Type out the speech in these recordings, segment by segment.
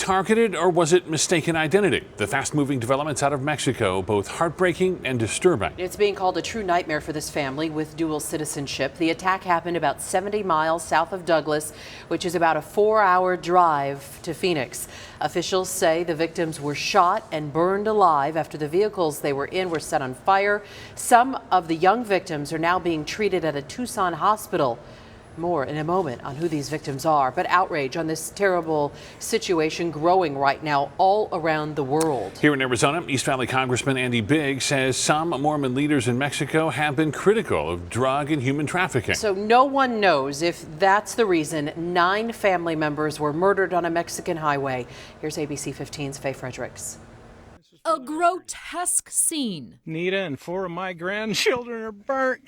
targeted or was it mistaken identity? The fast-moving developments out of Mexico, both heartbreaking and disturbing. It's being called a true nightmare for this family with dual citizenship. The attack happened about 70 miles south of Douglas, which is about a 4-hour drive to Phoenix. Officials say the victims were shot and burned alive after the vehicles they were in were set on fire. Some of the young victims are now being treated at a Tucson hospital. More in a moment on who these victims are, but outrage on this terrible situation growing right now all around the world. Here in Arizona, East Valley Congressman Andy Biggs says some Mormon leaders in Mexico have been critical of drug and human trafficking. So no one knows if that's the reason 9 family members were murdered on a Mexican highway. Here's ABC 15's Faye Fredericks. A grotesque scene. Nita and 4 of my grandchildren are burnt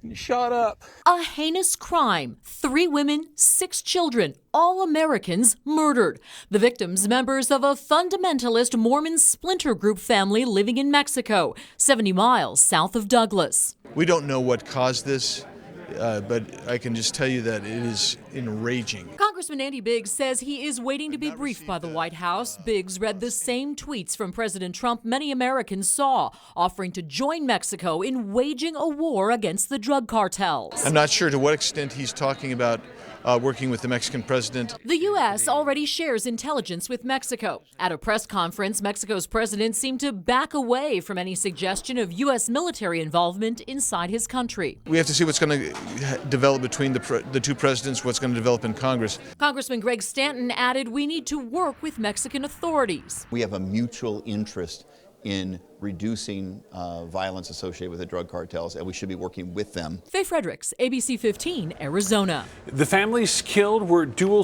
and shot up. A heinous crime. 3 women, 6 children, all Americans murdered. The victims, members of a fundamentalist Mormon splinter group family living in Mexico, 70 miles south of Douglas. We don't know what caused this, but I can just tell you that it is enraging. Congressman Andy Biggs says he is waiting to be briefed by the White House. Biggs read the same tweets from President Trump many Americans saw, offering to join Mexico in waging a war against the drug cartels. I'm not sure to what extent he's talking about working with the Mexican president. The U.S. already shares intelligence with Mexico. At a press conference, Mexico's president seemed to back away from any suggestion of U.S. military involvement inside his country. We have to see what's going to develop between the two presidents, what's going to develop in Congress. Congressman Greg Stanton added we need to work with Mexican authorities. We have a mutual interest in reducing violence associated with the drug cartels, and we should be working with them. Faye Fredericks, ABC 15, Arizona. The families killed were dual